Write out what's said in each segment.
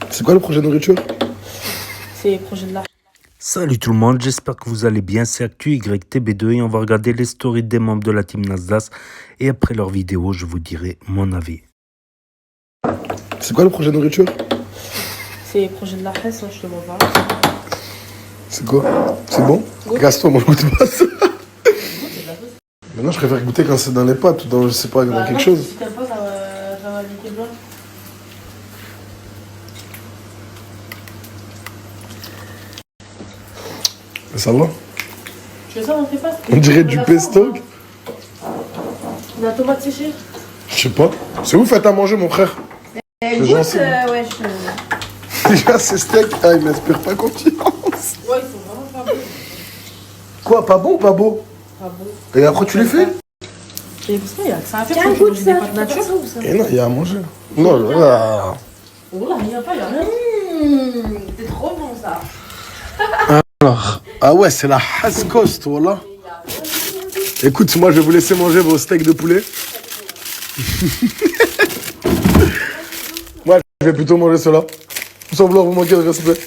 C'est quoi le projet de nourriture? C'est le projet de la... Salut tout le monde, j'espère que vous allez bien, c'est ActuYTB2 et on va regarder les stories des membres de la team Nasdaq et après leur vidéo, je vous dirai mon avis. C'est quoi le projet de nourriture? C'est le projet de la presse, là, je te vois pas. C'est quoi? C'est bon? Gaston, moi je goûte pas ça. Maintenant je préfère goûter quand c'est dans les pâtes ou dans, je sais pas, dans quelque chose. Si t'aimes pas, ça va niquer blanc. Mais ça va? Tu veux ça dans tes pâtes? On dirait du pesto. De la tomate séchée? Je sais pas. C'est où faites à manger mon frère? Écoute, ouais, Déjà ces steaks, ah il m'inspire pas confiance. Ouais, ils sont vraiment pas bons. Quoi, pas bon ou pas beau? Pas bons. Et après tu les fais? Et parce qu'il y a que ça à faire quand tu manges des pâtes nature. Et non, il y a à manger. Non, là. Oh là, il y a pas, il y a rien. C'est trop bon ça. Alors, ah ouais, c'est la Hascost, voilà. Écoute, moi je vais vous laisser manger vos steaks de poulet. Moi, je vais plutôt manger cela. Sans vouloir vous manquer de respect.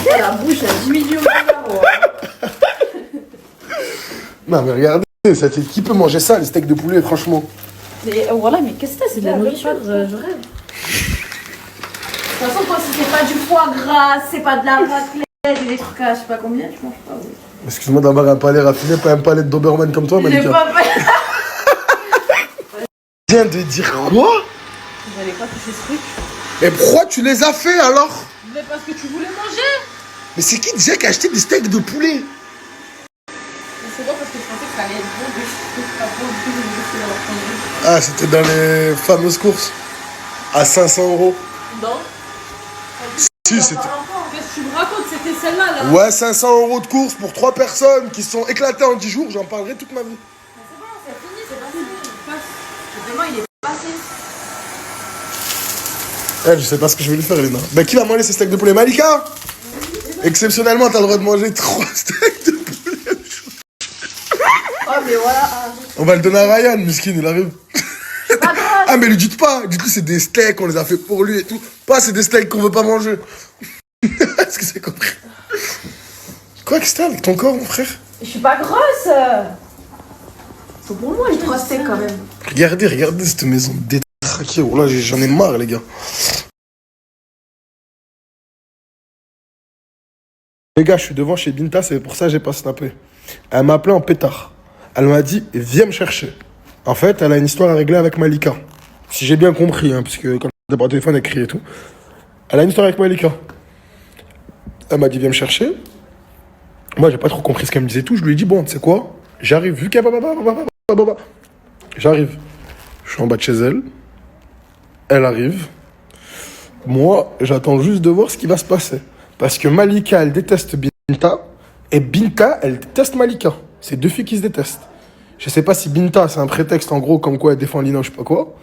La bouche a 10 millions d'euros. Non, mais regardez, qui peut manger ça, les steaks de poulet, franchement? Mais voilà, mais qu'est-ce que c'est de la nourriture? Je rêve. De toute façon, toi, si c'est pas du foie gras, c'est pas de la raclette et des trucs à je sais pas combien, tu manges pas. Oui. Excuse-moi d'avoir un palais raffiné, pas un palais de Doberman comme toi, Malika. J'ai pas fait. Tu viens de dire quoi? J'allais pas toucher ce truc. Mais pourquoi tu les as fait alors? Mais parce que tu voulais manger. Mais c'est qui déjà qui a acheté des steaks de poulet? Mais c'est bon parce que je pensais que ça allait être bon de Ah, c'était dans les fameuses courses. À 500 €. Non. Si, c'était... Qu'est-ce que tu me racontes? C'était celle-là, là. Ouais, 500 € de course pour 3 personnes qui se sont éclatées en 10 jours, j'en parlerai toute ma vie. C'est bon, c'est fini, c'est passé. Demain, il est passé. Je sais pas ce que je vais lui faire, Elena. Bah, qui va manger ces steaks de poulet? Malika? Exceptionnellement, t'as le droit de manger 3 steaks de poulet. Oh, mais voilà. On va le donner à Ryan, Miskin, il arrive. Ah, mais lui dites pas. Dites-lui, c'est des steaks, on les a fait pour lui et tout. Pas, c'est des steaks qu'on veut pas manger. Est-ce que c'est compris? Quoi, qu'est-ce que t'as avec ton corps, mon frère? Je suis pas grosse. C'est pour moi, les 3 steaks quand même. Regardez cette maison détraquée. Oh là, j'en ai marre, les gars. Les gars, je suis devant chez Binta, c'est pour ça que j'ai pas snappé. Elle m'a appelé en pétard. Elle m'a dit, viens me chercher. En fait, elle a une histoire à régler avec Malika. Si j'ai bien compris, hein, parce que quand elle par téléphone, elle crie et tout. Elle a une histoire avec Malika. Elle m'a dit, viens me chercher. Moi, j'ai pas trop compris ce qu'elle me disait tout. Je lui ai dit, bon, tu sais quoi? J'arrive. Vu qu'elle j'arrive. Je suis en bas de chez elle. Elle arrive. Moi, j'attends juste de voir ce qui va se passer. Parce que Malika, elle déteste Binta. Et Binta, elle déteste Malika. C'est 2 filles qui se détestent. Je sais pas si Binta, c'est un prétexte en gros comme quoi elle défend Lina ou je sais pas quoi.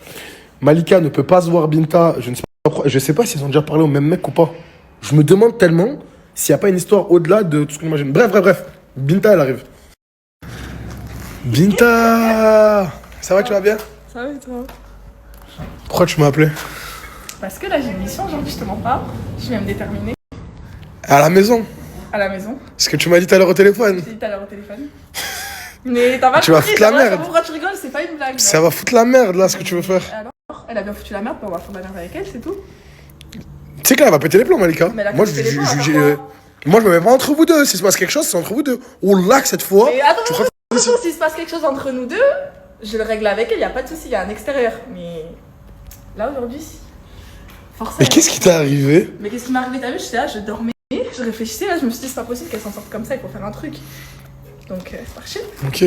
Malika ne peut pas se voir Binta. Je sais pas s'ils ont déjà parlé au même mec ou pas. Je me demande tellement s'il n'y a pas une histoire au-delà de tout ce qu'on imagine. Bref. Binta, elle arrive. Binta! Ça va, tu vas bien? Ça va et toi? Pourquoi tu m'as appelé? Parce que là, j'ai une mission aujourd'hui, je te mens pas. Je viens me déterminer. À la maison? À la maison. Ce que tu m'as dit tout à l'heure au téléphone. J'ai dit tout à l'heure au téléphone. Mais t'as pas Tu vas foutre la merde. Pourquoi tu rigoles? C'est pas une blague. Ça va foutre la merde là, ce que tu veux faire. Alors, elle a bien foutu la merde, on va foutre la merde avec elle, c'est tout. Tu sais qu'elle va péter les plombs, Malika. Mais elle a Moi, pété les plombs, moi, je me mets pas entre vous deux. Si se passe quelque chose, c'est entre vous deux. Oh là, cette fois. Mais attends, s'il se passe quelque chose entre nous deux, je le règle avec elle, y a pas de souci, y a un extérieur. Mais là, aujourd'hui, forcément. Mais qu'est-ce qui t'est arrivé? Mais qu'est-ce qui m'est arrivé? T'as vu, j'étais là, je dormais, je réfléchissais, là, je me suis dit, c'est pas possible qu'elle s'en sorte comme ça, il faut faire un truc. Donc, c'est parti. Ok,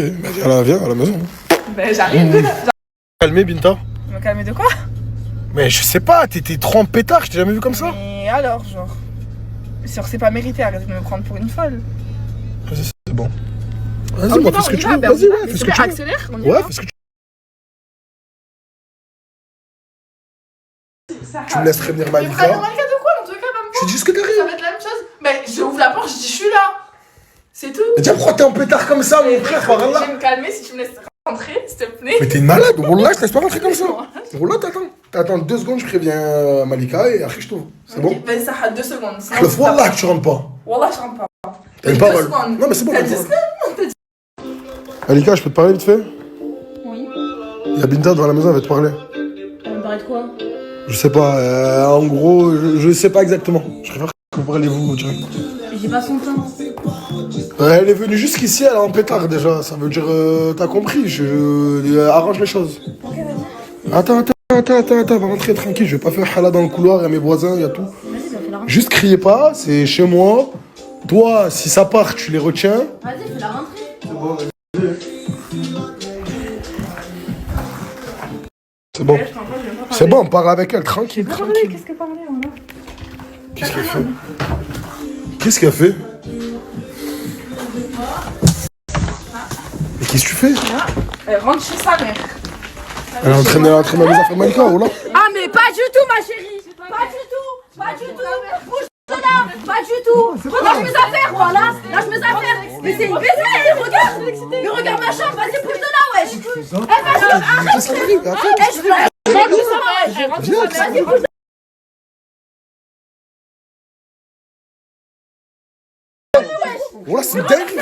bah viens à la maison. Ben, j'arrive. Calmer, Binta. Me calmer de quoi? Mais je sais pas, t'étais trop en pétard, je t'ai jamais vu comme ça. Mais alors, genre. Sûr, c'est pas mérité, arrête de me prendre pour une folle. Vas-y, c'est bon. Vas-y, moi, fais ce que tu veux. Vas-y, ouais, fais ce que tu veux. Accélère, on y Ouais, va. fais ce que tu veux. Tu me laisses prévenir Mais Malika. prévenir Malika de quoi? Dans tous les cas, même Je dis ce que ça t'arrives. va être la même chose. Mais j'ouvre la porte, je dis, je suis là. C'est tout. Mais tiens, pourquoi t'es en pétard comme ça, mon frère, par Je là? vais me calmer si tu me laisses rentrer, s'il te plaît. Mais t'es une malade, Wallah, je te laisse pas rentrer comme ça. Wallah, t'attends 2 secondes, je préviens Malika et après je t'ouvre. C'est bon? Vas-y, ça a 2 secondes. Je le fais, Wallah, que tu rentres pas. Wallah, je rentre pas. T'as une 2 parole. secondes. Non, mais c'est bon. T'as t'as une 10 parole. secondes. Malika, je peux te parler vite fait? Oui. Il y a Binta devant la maison, elle va te parler. Elle me parlait de quoi? Je sais pas, en gros, je sais pas exactement. Je préfère que vous parlez-vous direct. J'ai pas son temps. Elle est venue jusqu'ici, elle est en pétard déjà. Ça veut dire, t'as compris, arrange les choses. Ok, vas-y. Attends, va rentrer tranquille. Je vais pas faire hala dans le couloir, il y a mes voisins, il y a tout. Vas-y, fais la rentrée. Juste criez pas, c'est chez moi. Toi, si ça part, tu les retiens. Vas-y, fais la rentrée. C'est bon. C'est bon, on parle avec elle, tranquille. Qu'est-ce qu'elle parlait, voilà. Qu'est-ce qu'elle fait? Qu'est-ce qu'elle fait? Mais qu'est-ce que tu fais? Elle rentre chez sa mère. Elle est en train de mettre les affaires Malika, ou là? Ah, mais pas du tout, ma chérie. Pas du tout. Pas du tout. Bouge de là. Pas du tout. Lâche mes affaires, voilà. Lâche mes affaires. Mais c'est une baiser, regarde. Mais regarde ma chambre, vas-y, bouge de là, wesh. Eh, vas-y, arrête. Qu'est-ce qui arrive? Attends. Eh, je veux. Viens, Vas-y, bouge de là. oh là, c'est une dingue.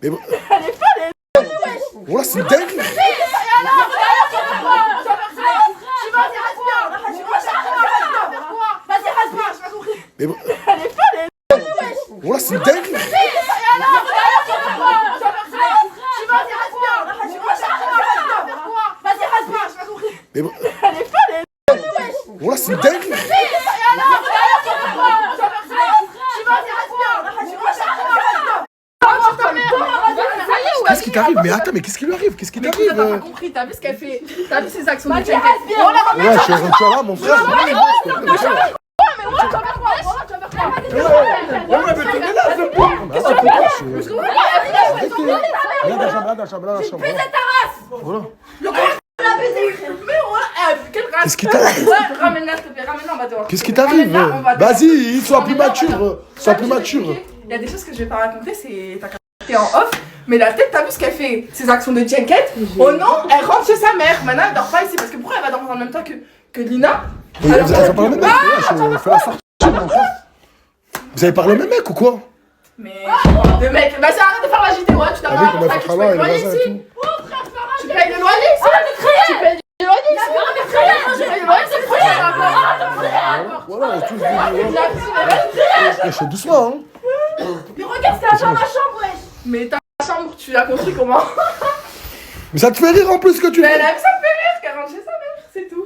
Mais bon. Oh là, c'est une dingue. Mais bon. Oh là, c'est une dingue. Mais bon. Oh là, c'est une dingue. Qu'est-ce qui t'arrive? Mais attends, mais qu'est-ce qui lui arrive? Qu'est-ce qui Mais t'arrive? t'as pas compris, t'as vu ce qu'elle fait? T'as vu ses actions de check? Ouais, je suis là, mon frère. Qu'est-ce qui t'arrive? Ramène-la, s'il te plaît, ramène-la, on va dehors. Qu'est-ce qui t'arrive? Vas-y, sois plus mature. Sois plus mature. Il y a des choses que je vais pas raconter, c'est ta capacité en off. Mais la tête, t'as vu ce qu'elle fait? Ses actions de Jacket. Oh non, elle rentre chez sa mère. Maintenant, elle dort pas ici. Parce que pourquoi elle va dormir en même temps que Lina? Vous avez parlé au même mec? Je fais la sortie, mon frère. Vous avez parlé au même mec ou quoi? Mais de mec, vas-y, arrête de faire la JT, ouais. Tu dois Avec, on avoir a un fait tu là, payes et le le loyer voisin et ici. tout. Tu payes le loyer ici. Tu payes le loyer ici. Tu payes le loyer, c'est le premier. Voilà, tous je fais doucement, hein. Mais regarde ce qu'elle a dans ma chambre, wesh. Mais ta chambre, tu l'as construit comment? Mais ça te fait rire en plus que tu Mais fais. elle aime ça me fait rire qu'elle rentre chez sa mère, c'est tout.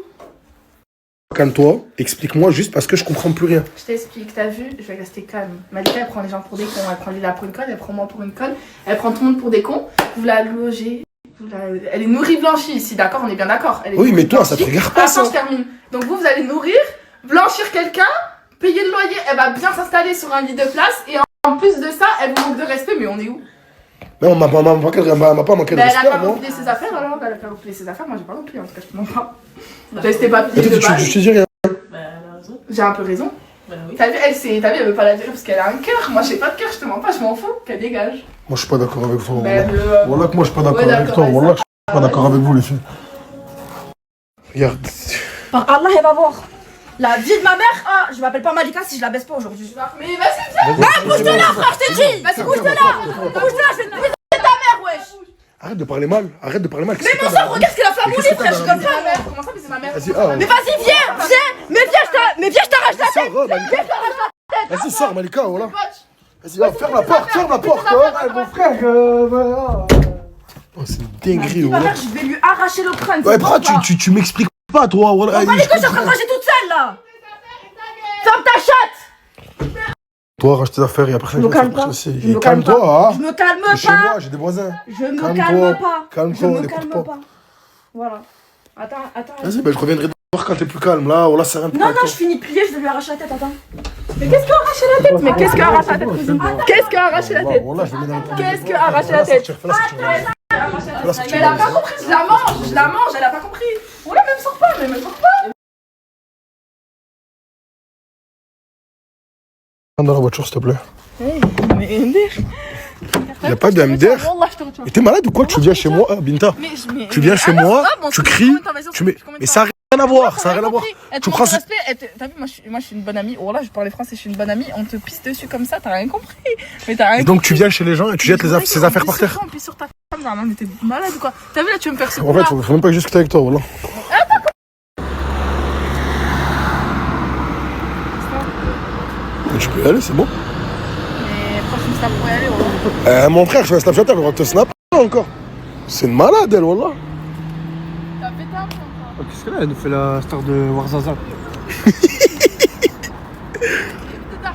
Calme-toi, explique-moi juste parce que je comprends plus rien. Je t'explique, t'as vu, je vais rester calme. Malika, elle prend les gens pour des cons, elle prend Lila pour une conne, elle prend moi pour une conne, elle prend tout le monde pour des cons. Vous la logez, elle est nourrie blanchie ici, d'accord? On est bien d'accord. Oui, mais toi, ça te regarde pas, ça. Attends, je termine. Donc vous allez nourrir, blanchir quelqu'un, payer le loyer, elle va bien s'installer sur un lit de place et en plus de ça, elle vous manque de respect, mais on est où? Mais on m'a pas manqué de Elle a respect, pas moi. rempli ses affaires alors, elle a pas rempli ses affaires, moi j'ai pas rempli en tout cas, je te mens pas. Restez pas plié Peut-être de que base. je te dis rien. J'ai un peu raison. T'as vu, elle veut pas la dire parce qu'elle a un cœur. Moi j'ai pas de cœur, je te mens pas, je m'en fous, qu'elle dégage. Moi, je suis pas d'accord avec toi. Ben, Wallah que moi, je suis pas d'accord Ouais, avec d'accord, toi. ouais, Wallah que je suis pas d'accord avec vous, les filles. Regarde. Par Allah, elle va voir. La vie de ma mère, ah, je m'appelle pas Malika si je la baisse pas aujourd'hui. Mais vas-y, viens. Bouge de là, frère, je t'ai dit. Vas-y, bouge de là. Bouge de là, je vais te baiser ta mère, wesh. Arrête de parler mal. Arrête de parler mal. Mais mon sang, regarde ce qu'elle a fait à mon lit, frère, je suis comme ça. Ma mère, comment ça, mais c'est ma mère. Vas-y, ah. Mais vas-y, viens. Mais viens, je t'arrache la tête. Sors, Malika. Vas-y, sors, Malika, voilà. Vas-y, ferme la porte, ouais, mon frère. Oh, c'est une dinguerie, Ma voilà. mère, je vais lui arracher le crâne. Ouais, pourquoi tu m'expliques pas, toi, voilà. On va les que je suis en train de ranger toute seule, là. Ferme ta chatte. Toi, range tes affaires, il y a personne Je me qui va calme faire pas. ça. Je me calme Calme-toi, pas. hein. Je me calme Chez moi, pas. j'ai des voisins. Je me Calme-toi. calme pas. Calme-toi, Je me n'écoute calme pas. pas. Voilà. Attends. Vas-y, ben je reviendrai te voir quand t'es plus calme, là. Voilà, c'est rien de Non, plus je finis de plier, je vais lui arracher la tête, attends. Mais qu'est-ce que arracher la tête? Mais qu'est-ce que arracher la tête, cousine? Qu'est-ce que arracher la tête? Voilà, je vais mettre dans le Qu'est-ce que arracher la tête? Fais-la sortir. Mais elle a pas compris, je la mange, elle a pas compris. On la même sort pas, mais même sort pas. Dans la voiture, s'il te plaît. Hey, mais MDR. Y a pas de MDR. Mais t'es malade ou quoi? Tu viens chez moi, Binta. Tu viens chez moi, tu cries, tu mets. Mais ça n'a rien à voir, ça n'a rien à voir. Tu prends respect. T'as vu, moi je suis une bonne amie. Oh là, je parlais français, je suis une bonne amie. On te pisse dessus comme ça, t'as rien compris. Mais t'as rien. Et donc tu viens chez les gens et tu jettes ses affaires par terre. On pisse sur ta femme, non, mais t'es malade ou quoi? T'as vu là, tu veux me faire ce En fait, faut même pas que je discute avec toi, voilà. Mais tu peux y aller, c'est bon. Mais pourquoi tu me snap pour y aller, voilà? Mon frère, je vais Snapchat, elle va te snap encore. C'est une malade, elle, voilà. T'as pété un peu, toi. Qu'est-ce qu'elle a? Elle nous fait la star de Warzaza.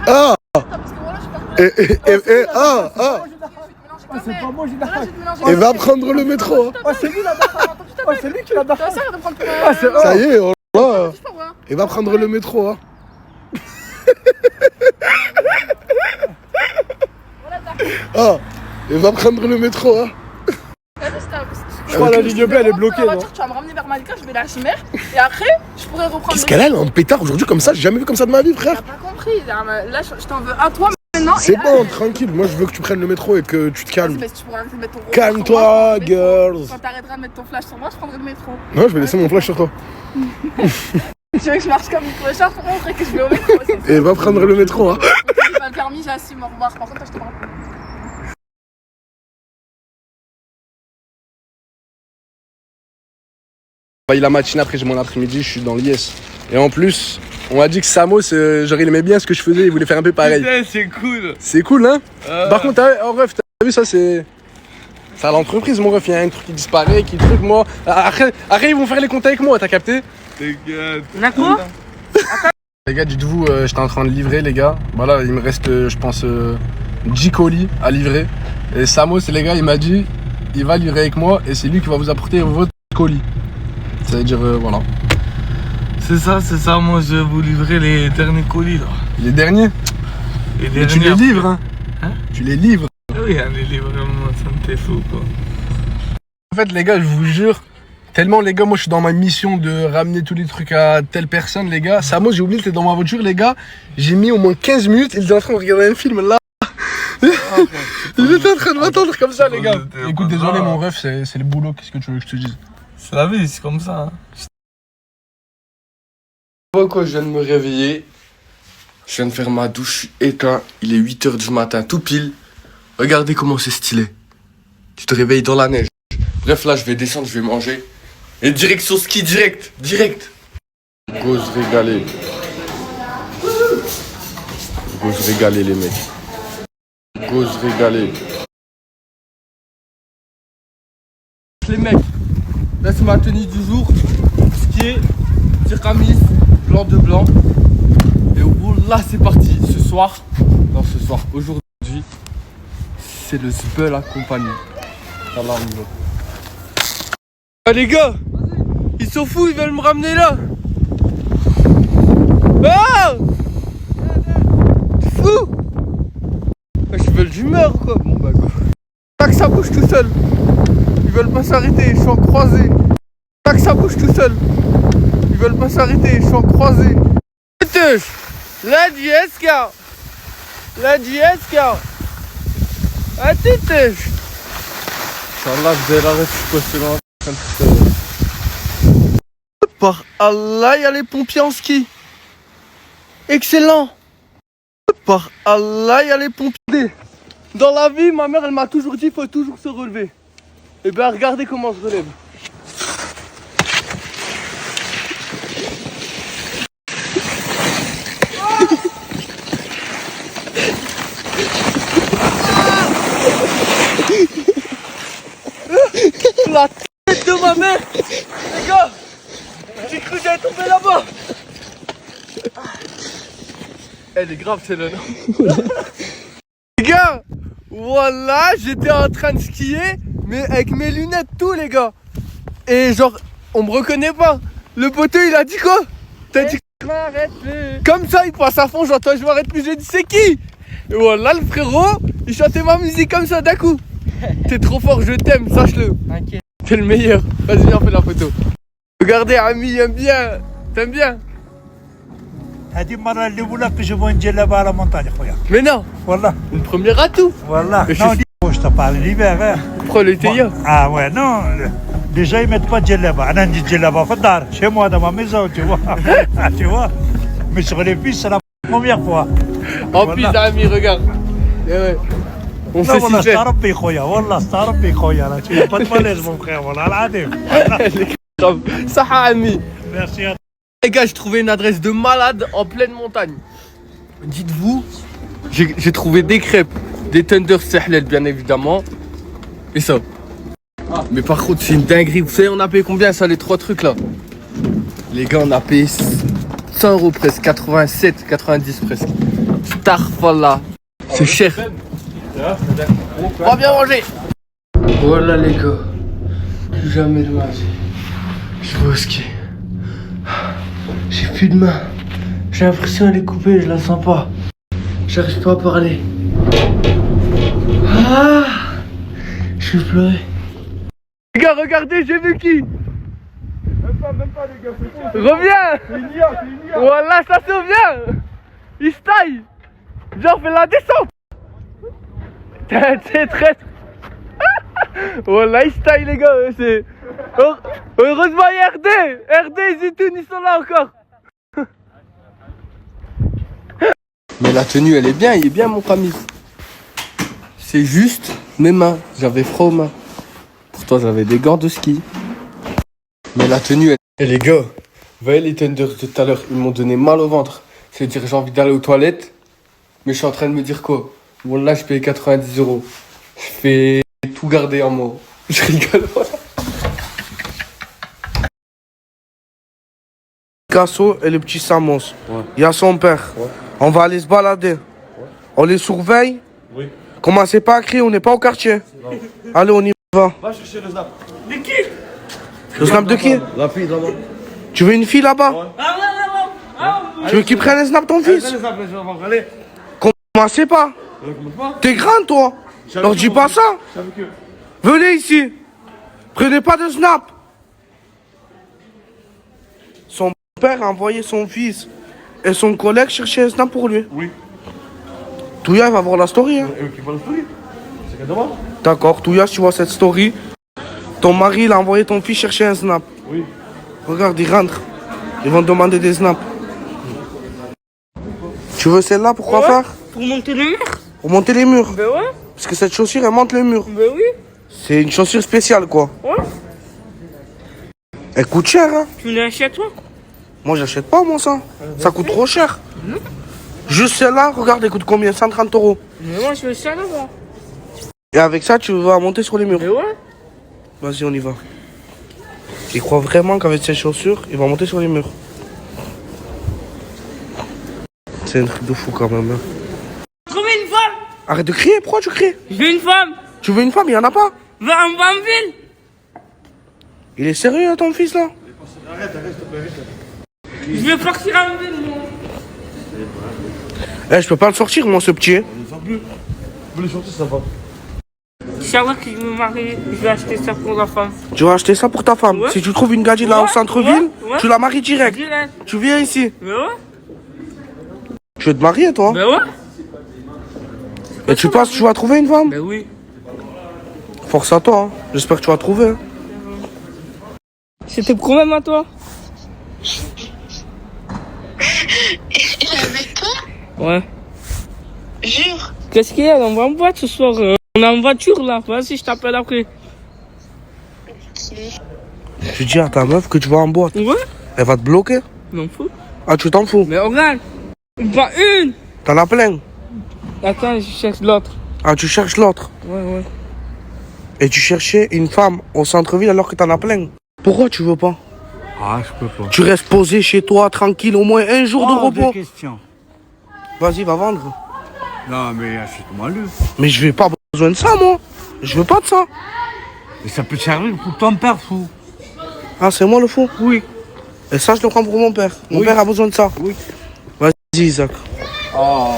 Ah! Parce que voilà, je parle. C'est pas moi, j'ai Et va prendre le métro. Hein. Oh, c'est lui la daronne. Oh, c'est lui qui l'a daronne. Ça sert de prendre Ça y est, voilà. Et va prendre le métro. Hein. Ah! Et va prendre le métro. Hein. Je crois que la ligne bleue, elle est bloquée, non? Tu vas me ramener vers Malika, je vais la chimère. Et après, je pourrais reprendre. Qu'est-ce qu'elle a, elle, en pétard aujourd'hui comme ça? J'ai jamais vu comme ça de ma vie, frère. T'as pas compris. Là, je t'en veux à toi maintenant. C'est bon, tranquille. Moi, je veux que tu prennes le métro et que tu te calmes. Mais si tu pourras mettre ton Calme-toi, girls. Quand t'arrêteras de mettre ton flash sur moi, je prendrai le métro. Non, je vais laisser mon flash sur toi. Tu veux que je marche comme une clochard pour montrer que je vais au métro? Et va prendre le métro. Hein. J'ai pas le permis, j'assume. Au revoir. Par contre, je te prends. La matinée, après j'ai mon après-midi, je suis dans l'IS. Et en plus, on m'a dit que Samo, genre il aimait bien ce que je faisais, il voulait faire un peu pareil. Putain, c'est cool. C'est cool, hein. Par contre, bref, t'as vu ça, c'est à l'entreprise, mon ref, il y a un truc qui disparaît, qui truc, moi. Après, ils vont faire les comptes avec moi, t'as capté? On a quoi? Les gars, dites-vous, j'étais en train de livrer, les gars. Voilà, il me reste, je pense, 10 colis à livrer. Et Samo, c'est les gars, il m'a dit, il va livrer avec moi et c'est lui qui va vous apporter votre colis. Ça veut dire, voilà. C'est ça, moi je vais vous livrer les derniers colis là. Les derniers? Mais tu les livres, hein? Tu les livres? Oui, les livres, vraiment, ça me fait fou quoi. En fait, les gars, je vous jure, tellement, les gars, moi je suis dans ma mission de ramener tous les trucs à telle personne, les gars. Samo, j'ai oublié, t'es dans ma voiture, les gars. J'ai mis au moins 15 minutes, il était en train de regarder un film là. Il était en train de m'attendre comme ça, les gars. Écoute, désolé, mon ref, c'est le boulot, qu'est-ce que tu veux que je te dise? C'est la vie, c'est comme ça. Quoi, je viens de me réveiller. Je viens de faire ma douche, je suis éteint. Il est 8h du matin, tout pile. Regardez comment c'est stylé. Tu te réveilles dans la neige. Bref, là, je vais descendre, je vais manger. Et direction ski, direct. Go se régaler. Go se régaler, les mecs. Go se régaler. Les mecs, là c'est ma tenue du jour. Skier, tiramis, blanc de blanc. Et au bout, là c'est parti. Aujourd'hui, c'est le Zbeul accompagné. Ah les gars, ils sont fous, ils veulent me ramener là. Ah, t'es fou. Je veux d'humeur quoi. Bon bah go. Pas que ça bouge tout seul. Ils veulent pas s'arrêter, je suis en croisée. Pas que ça bouge tout seul. Ils veulent pas s'arrêter, je suis en croisée. La DSK. Ah titouche. Inch'Allah, vous allez l'arrêter, je suis pas par Allah, il y a les pompiers en ski. Excellent. Par Allah, il y a les pompiers. Dans la vie, ma mère, elle m'a toujours dit, il faut toujours se relever. Et bien, regardez comment je relève. La tête de ma mère. Les gars, j'ai cru que j'allais tomber là-bas. Elle est grave celle-là, non? Les gars, voilà, j'étais en train de skier, mais avec mes lunettes tout, les gars. Et genre, on me reconnaît pas. Le poteau, il a dit quoi? T'as dit comme ça, il passe à fond, j'entends, je m'arrête plus, j'ai dit c'est qui? Et voilà, le frérot, il chantait ma musique comme ça d'un coup. T'es trop fort, je t'aime, sache-le. Okay. T'es le meilleur. Vas-y, viens, on fait la photo. Regardez, Ami, il aime bien. T'aimes bien? هذه المرة الأولى que je vois une djellaba à la montagne خويا. Mais non, والله une première atout. والله. Mais je Non, suis- je te parle l'hiver. Hein. Prends l'été. Bon, ah ouais, non. Déjà, ils mettent pas de djellaba. On a dit djellaba fadar, chez moi, dans ma maison, tu vois. Tu vois. Mais sur les filles, c'est la première fois. En plus, ami, regarde. Eh ouais. On Non, sait والله s'y faire. استغربي خويا. والله استغربي خويا. Là, tu n'as pas de malaise, mon frère. والله العظيم. Grave. Saha, ami. Merci. Les gars, j'ai trouvé une adresse de malade en pleine montagne. Dites-vous, j'ai trouvé des crêpes, des tenders Sehlel bien évidemment, et ça. Mais par contre, c'est une dinguerie. Vous savez, on a payé combien ça, les trois trucs là? Les gars, on a payé 100 euros presque, 87, 90 presque. Starfallah. C'est cher. On va bien manger. Voilà les gars, plus jamais de ma vie. Je vais au ski. J'ai plus de main. J'ai l'impression qu'elle est coupée, je la sens pas. J'arrive pas à parler. Ah, je vais pleurer. Les gars, regardez, j'ai vu qui? Même pas les gars, c'est bon. Reviens. C'est une IA. Voilà, ça se vient. Il se taille. Genre, fais la descente. T'es très... Voilà, il se taille les gars, c'est... Heureusement il y a RD, Zitoun, ils sont là encore. Mais la tenue elle est bien, il est bien mon camis. C'est juste mes mains, j'avais froid aux mains. Pourtant j'avais des gants de ski. Mais la tenue elle... Et les gars, vous voyez les tenders de tout à l'heure, ils m'ont donné mal au ventre. C'est-à-dire j'ai envie d'aller aux toilettes, mais je suis en train de me dire quoi? Bon là je paye 90 euros. Je fais tout garder en moi. Je rigole, voilà. Picasso et le petit Samos. Il y a son père. On va aller se balader. On les surveille. Oui. Commencez pas à crier, on n'est pas au quartier. Allez, on y va. Va chercher le snap. De qui? Le snap de qui? La fille là-bas. Tu veux une fille là-bas? Tu veux qu'il prenne le snap ton fils? Allez. Commencez pas. T'es grand toi. Leur dis pas ça. Venez ici. Prenez pas de snap. Son père a envoyé son fils et son collègue chercher un snap pour lui. Oui. Touya, il va voir la story. Hein. Qui voit la story? C'est qu'à demain. D'accord, Touya, si tu vois cette story, ton mari il a envoyé ton fils chercher un snap. Oui. Regarde, ils rentrent. Ils vont te demander des snaps. Tu veux celle-là pour quoi faire? Pour monter les murs. Pour monter les murs. Ben ouais. Parce que cette chaussure, elle monte les murs. Ben oui. C'est une chaussure spéciale, quoi. Ouais. Elle coûte cher, hein. Tu l'achètes toi? Moi, j'achète pas, moi, ça. Ça coûte trop cher. Juste celle-là, regarde, elle coûte combien? 130 euros. Mais moi je veux ça là moi. Et avec ça, tu vas monter sur les murs. Ben ouais. Vas-y, on y va. Il croit vraiment qu'avec ces chaussures, il va monter sur les murs. C'est un truc de fou quand même. Hein. Trouver une femme. Arrête de crier, pourquoi tu cries? Je veux une femme. Tu veux une femme, il y en a pas. Va en ville. Il est sérieux, ton fils, là? Arrête, Je veux partir en ville moi. Eh, je peux pas le sortir, moi, ce petit. On ne sort plus. Vous voulez sortir, ça va. Inch'Allah que je me marie, je vais acheter ça pour la femme. Tu vas acheter ça pour ta femme. Ouais. Si tu trouves une gadget là au centre-ville, ouais. tu la maries direct. Direct. Tu viens ici. Ben ouais. Tu veux te marier, toi? Ben ouais. Et tu penses que tu vas trouver une femme? Ben oui. Force à toi, hein. J'espère que tu vas trouver. Hein. C'était pour même à toi? Avec toi? Ouais. Jure. Qu'est-ce qu'il y a? On va en boîte ce soir. On est en voiture là. Vas-y, je t'appelle après. Tu dis à ta meuf que tu vas en boîte. Ouais. Elle va te bloquer. M'en fous. Ah, tu t'en fous? Mais regarde. Pas une. T'en as plein. Attends, je cherche l'autre. Ah, tu cherches l'autre. Ouais. Et tu cherchais une femme au centre-ville alors que t'en as plein. Pourquoi tu veux pas? Ah, je peux pas. Tu restes posé chez toi, tranquille, au moins un jour de repos. Question. Vas-y, va vendre. Non, mais achète-moi le. Mais je vais pas besoin de ça, moi. Je veux pas de ça. Et ça peut te servir pour ton père, fou. Ah, c'est moi le fou? Oui. Et ça, je le prends pour mon père. Mon Oui. père a besoin de ça. Oui. Vas-y, Isaac. Oh.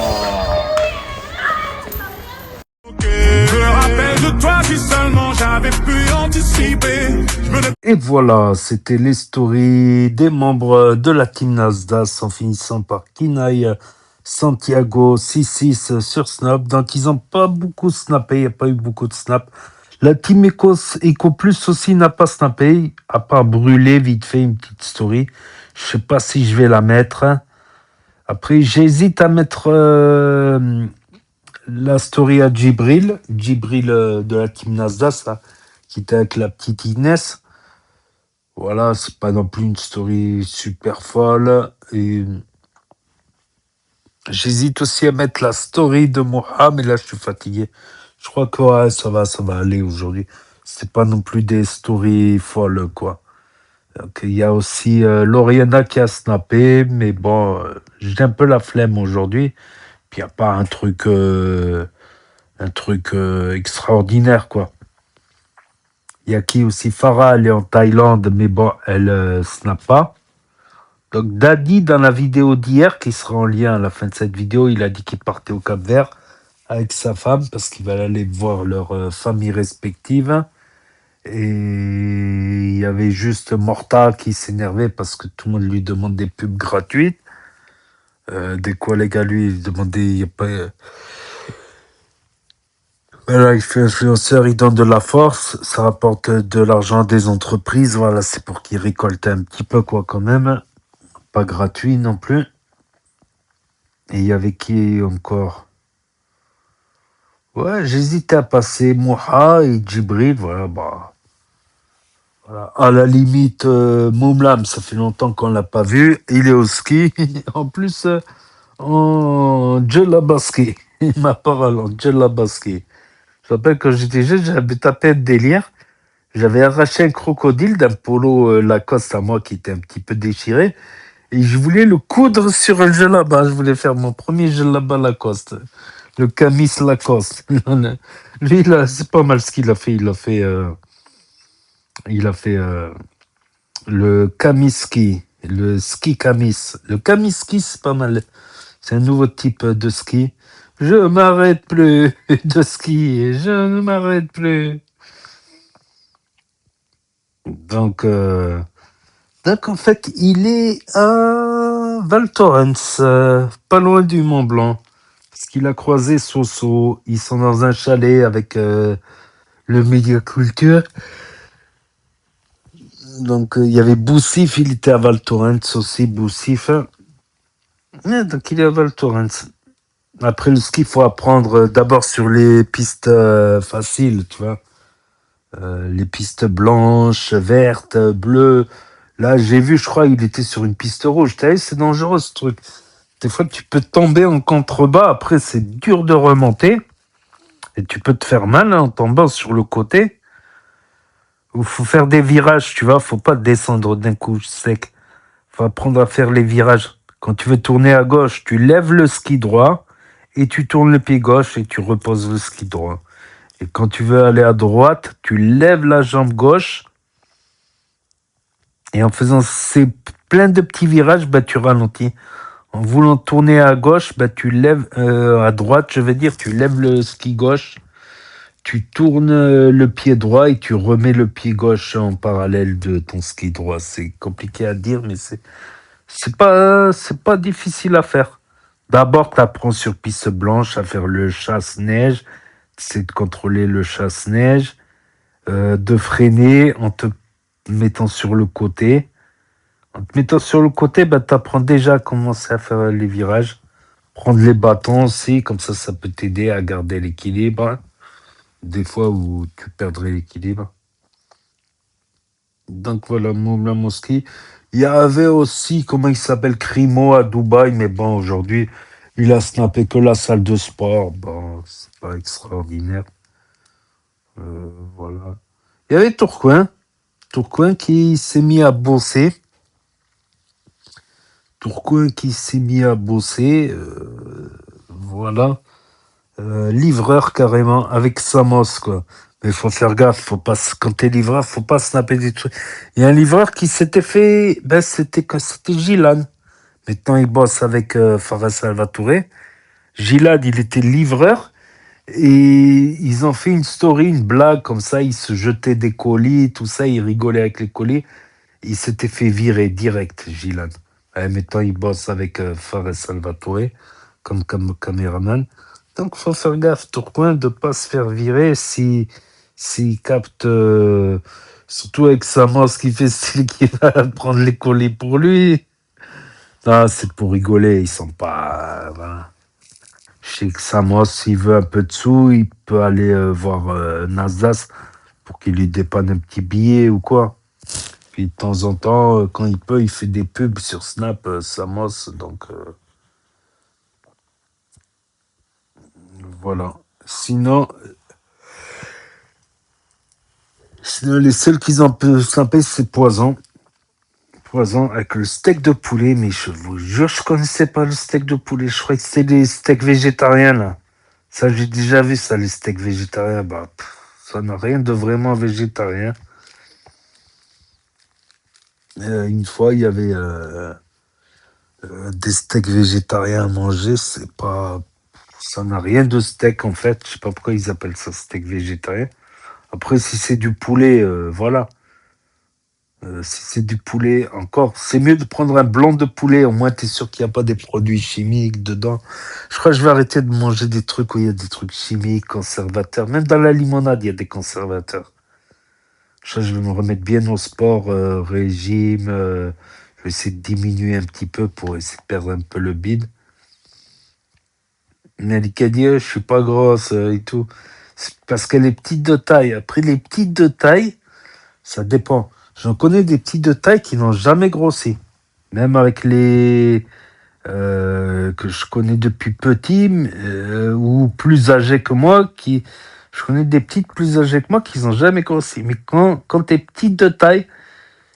Je me rappelle de toi si seulement j'avais pu anticiper. Et voilà, c'était les stories des membres de la team Nasdaq en finissant par Kinaï, Santiago, 6-6 sur Snap. Donc ils n'ont pas beaucoup snappé, il n'y a pas eu beaucoup de snap. La team Eco Plus aussi n'a pas snappé, à part brûler vite fait une petite story. Je sais pas si je vais la mettre. Après, j'hésite à mettre la story à Djibril de la team Nasdaq, là, qui était avec la petite Inès. Voilà, c'est pas non plus une story super folle. Et j'hésite aussi à mettre la story de Moha, mais là je suis fatigué. Je crois que ouais, ça va aller aujourd'hui. C'est pas non plus des stories folles, quoi. Donc, il y a aussi Lauriana qui a snappé, mais bon, j'ai un peu la flemme aujourd'hui. Puis il n'y a pas un truc extraordinaire, quoi. Il y a qui aussi Farah, elle est en Thaïlande, mais bon, elle snap pas. Donc Daddy, dans la vidéo d'hier, qui sera en lien à la fin de cette vidéo, il a dit qu'il partait au Cap-Vert avec sa femme, parce qu'il va aller voir leurs familles respectives. Et il y avait juste Morta qui s'énervait parce que tout le monde lui demande des pubs gratuites. Des collègues à lui, il demandait, il n'y a pas... Voilà, il fait influenceur, il donne de la force, ça rapporte de l'argent des entreprises, voilà, c'est pour qu'il récolte un petit peu, quoi, quand même. Pas gratuit non plus. Et il y avait qui encore? Ouais, j'hésitais à passer Moha et Djibril, voilà, bah... Voilà. À la limite, Moumlam, ça fait longtemps qu'on l'a pas vu. Il est au ski. En plus, en Djelabaski. Ma parole, en Djelabaski. Je me rappelle quand j'étais jeune, j'avais tapé un délire. J'avais arraché un crocodile d'un polo Lacoste à moi qui était un petit peu déchiré. Et je voulais le coudre sur un djellaba. Je voulais faire mon premier djellaba Lacoste. Le camis Lacoste. Lui, là, c'est pas mal ce qu'il a fait. Il a fait le kamiski, le ski camis. Le kamiski, c'est pas mal. C'est un nouveau type de ski. Je m'arrête plus de skier, je ne m'arrête plus. Donc en fait, il est à Val Thorens, pas loin du Mont Blanc. Parce qu'il a croisé Soso. Ils sont dans un chalet avec le Média Culture. Donc, il y avait Boussif, il était à Val Thorens aussi, Boussif. Ouais, donc, il est à Val Thorens. Après le ski, il faut apprendre d'abord sur les pistes faciles, tu vois. Les pistes blanches, vertes, bleues. Là, j'ai vu, je crois, il était sur une piste rouge. Tu vois, c'est dangereux, ce truc. Des fois, tu peux tomber en contrebas. Après, c'est dur de remonter. Et tu peux te faire mal en tombant sur le côté. Il faut faire des virages, tu vois, faut pas descendre d'un coup sec. Faut apprendre à faire les virages. Quand tu veux tourner à gauche, tu lèves le ski droit et tu tournes le pied gauche et tu reposes le ski droit. Et quand tu veux aller à droite, tu lèves la jambe gauche et en faisant plein de petits virages, bah, tu ralentis. En voulant tourner à gauche, bah, tu lèves à droite, je veux dire, tu lèves le ski gauche. Tu tournes le pied droit et tu remets le pied gauche en parallèle de ton ski droit. C'est compliqué à dire, mais c'est pas difficile à faire. D'abord, tu apprends sur piste blanche à faire le chasse-neige. C'est de contrôler le chasse-neige, de freiner en te mettant sur le côté. En te mettant sur le côté, bah, tu apprends déjà à commencer à faire les virages. Prendre les bâtons aussi, comme ça peut t'aider à garder l'équilibre. Des fois où tu perdrais l'équilibre. Donc voilà, Moumla Mosquée. Il y avait aussi, comment il s'appelle, Crimo à Dubaï, mais bon, aujourd'hui, il a snappé que la salle de sport. Bon, c'est pas extraordinaire. Voilà. Il y avait Tourcoing qui s'est mis à bosser. Voilà. Livreur carrément avec Samos, quoi. Mais il faut faire gaffe, faut pas, quand t'es livreur, faut pas snapper des trucs. Il y a un livreur qui s'était fait, c'était Gilad. Maintenant il bosse avec Farah Salvatore. Gilad, il était livreur Et ils ont fait une story, une blague comme ça. Ils se jetaient des colis, tout ça. Ils rigolaient avec les colis. Il s'était fait virer direct, Gilan. Maintenant, il bosse avec Fares Salvatore comme caméraman. Donc, faut faire gaffe, Tourcoing, de pas se faire virer s'il capte, surtout avec Samos qui fait style qu'il va prendre les colis pour lui. Non, c'est pour rigoler, ils sont pas. Voilà. Je sais que Samos, s'il veut un peu de sous, il peut aller voir Nasdaq pour qu'il lui dépanne un petit billet ou quoi. Puis de temps en temps, quand il peut, il fait des pubs sur Snap, Samos, donc voilà. Sinon, les seuls qui ont peu sympa, c'est Poison. Poison avec le steak de poulet, mais je vous jure, je connaissais pas le steak de poulet. Je croyais que c'était des steaks végétariens, là. Ça, j'ai déjà vu ça, les steaks végétariens. Bah, ça n'a rien de vraiment végétarien. Une fois, il y avait des steaks végétariens à manger. C'est pas, ça n'a rien de steak en fait. Je sais pas pourquoi ils appellent ça steak végétarien. Après, si c'est du poulet, voilà. Si c'est du poulet, encore, c'est mieux de prendre un blanc de poulet. Au moins, tu es sûr qu'il n'y a pas des produits chimiques dedans. Je crois que je vais arrêter de manger des trucs où il y a des trucs chimiques, conservateurs. Même dans la limonade, il y a des conservateurs. Je vais me remettre bien au sport, régime. Je vais essayer de diminuer un petit peu pour essayer de perdre un peu le bide. Mais elle dit, je suis pas grosse et tout. C'est parce qu'elle est petite de taille. Après, les petites de taille, ça dépend. J'en connais des petites de taille qui n'ont jamais grossi. Même avec les que je connais depuis petit ou plus âgés que moi, je connais des petites plus âgées que moi qui n'ont jamais grossi. Mais quand tu es petite de taille,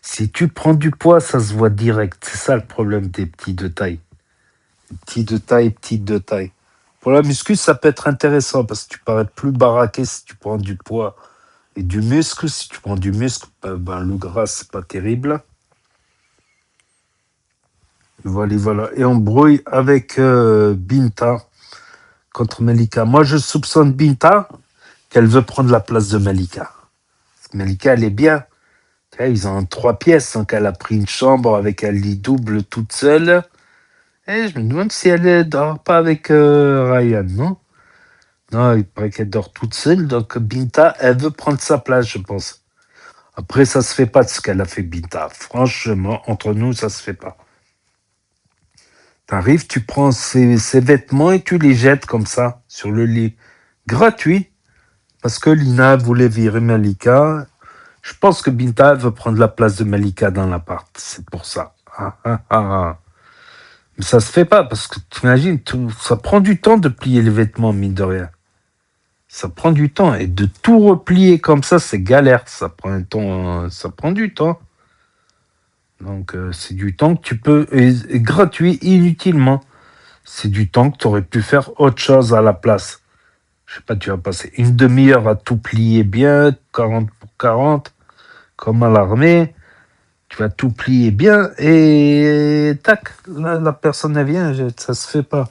si tu prends du poids, ça se voit direct. C'est ça le problème des petits de taille. Petits de taille, petites de taille. Pour la muscu, ça peut être intéressant parce que tu parais plus baraqué si tu prends du poids et du muscle. Si tu prends du muscle, le gras, c'est pas terrible. Voilà, voilà. Et on brouille avec Binta contre Malika. Moi, je soupçonne Binta qu'elle veut prendre la place de Malika. Malika, elle est bien. Ils ont 3 pièces, donc elle a pris une chambre avec un lit double toute seule. Et je me demande si elle ne dort pas avec Ryan, non? Non, il paraît qu'elle dort toute seule, donc Binta, elle veut prendre sa place, je pense. Après, ça se fait pas de ce qu'elle a fait, Binta. Franchement, entre nous, ça se fait pas. T'arrives, tu prends ses vêtements et tu les jettes comme ça, sur le lit. Gratuit. Parce que Lina voulait virer Malika. Je pense que Binta veut prendre la place de Malika dans l'appart. C'est pour ça. Mais ça se fait pas, parce que t'imagines, ça prend du temps de plier les vêtements, mine de rien. Ça prend du temps. Et de tout replier comme ça, c'est galère. Ça prend du temps. Donc, c'est du temps que tu peux... Et gratuit, inutilement. C'est du temps que tu aurais pu faire autre chose à la place. Je sais pas, tu vas passer une demi-heure à tout plier bien, 40 pour 40, comme à l'armée. Tu vas tout plier bien et tac, la personne elle vient, ça se fait pas.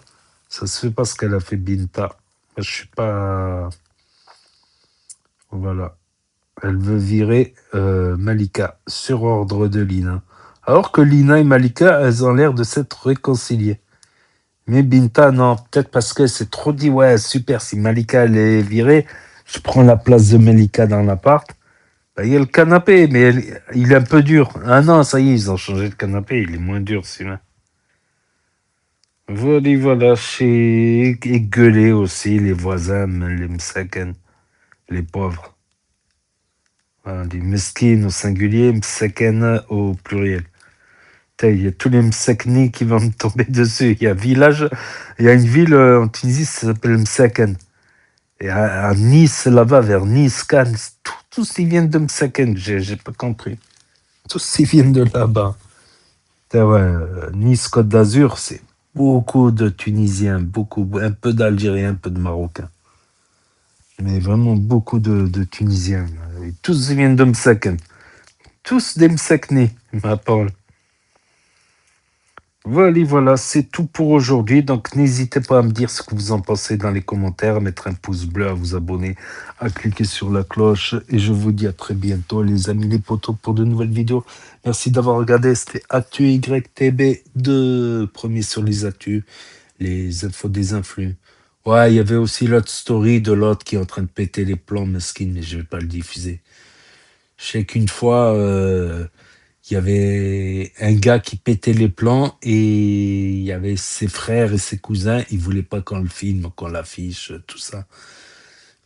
Ça se fait pas ce qu'elle a fait Binta. Je suis pas... Voilà. Elle veut virer Malika sur ordre de Lina. Alors que Lina et Malika, elles ont l'air de s'être réconciliées. Mais Binta, non, peut-être parce qu'elle s'est trop dit, ouais, super, si Malika elle est virée, je prends la place de Malika dans l'appart. Il y a le canapé, mais il est un peu dur. Ah non, ça y est, ils ont changé de canapé, il est moins dur celui-là. Voilà, et gueuler aussi, les voisins, les msaken, les pauvres. Voilà, les meskines au singulier, msaken au pluriel. Il y a tous les msakni qui vont me tomber dessus. Il y a une ville en Tunisie, ça s'appelle Msaken. Et à Nice, là-bas, vers Nice, Cannes, tous ils viennent de Msaken, j'ai pas compris. Tous ils viennent de là-bas. Nice, Côte d'Azur, c'est beaucoup de Tunisiens, un peu d'Algériens, un peu de Marocains. Mais vraiment beaucoup de Tunisiens. Et tous ils viennent de Msaken. Tous des Msakni, ma parole. Voilà, c'est tout pour aujourd'hui. Donc, n'hésitez pas à me dire ce que vous en pensez dans les commentaires, à mettre un pouce bleu, à vous abonner, à cliquer sur la cloche. Et je vous dis à très bientôt, les amis, les potos, pour de nouvelles vidéos. Merci d'avoir regardé. C'était Actu YTB2, premier sur les actus, les infos des influx. Ouais, il y avait aussi l'autre story de l'autre qui est en train de péter les plombs, mesquine, mais je vais pas le diffuser. Je sais qu'une fois, il y avait un gars qui pétait les plans et il y avait ses frères et ses cousins, ils voulaient pas qu'on le filme, qu'on l'affiche, tout ça.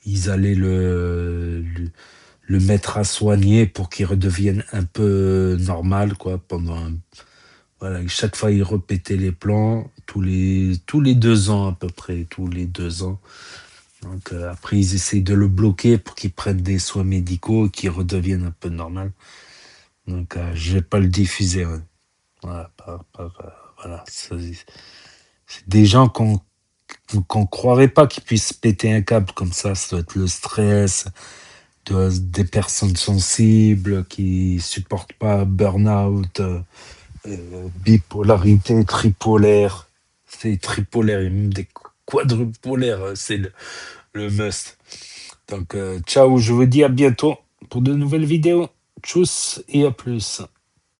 Ils allaient le mettre à soigner pour qu'il redevienne un peu normal, quoi, voilà, chaque fois, il répétait les plans, tous les 2 ans à peu près, tous les 2 ans. Donc après, ils essayent de le bloquer pour qu'il prenne des soins médicaux et qu'il redevienne un peu normal. Donc je vais pas le diffuser. Ouais. Voilà, voilà. C'est des gens qu'on croirait pas qu'ils puissent péter un câble comme ça. Ça doit être le stress, des personnes sensibles qui supportent pas burn-out, bipolarité, tripolaire. C'est tripolaire, et même des quadrupolaires, c'est le must. Donc ciao, je vous dis à bientôt pour de nouvelles vidéos. Tchuss et à plus.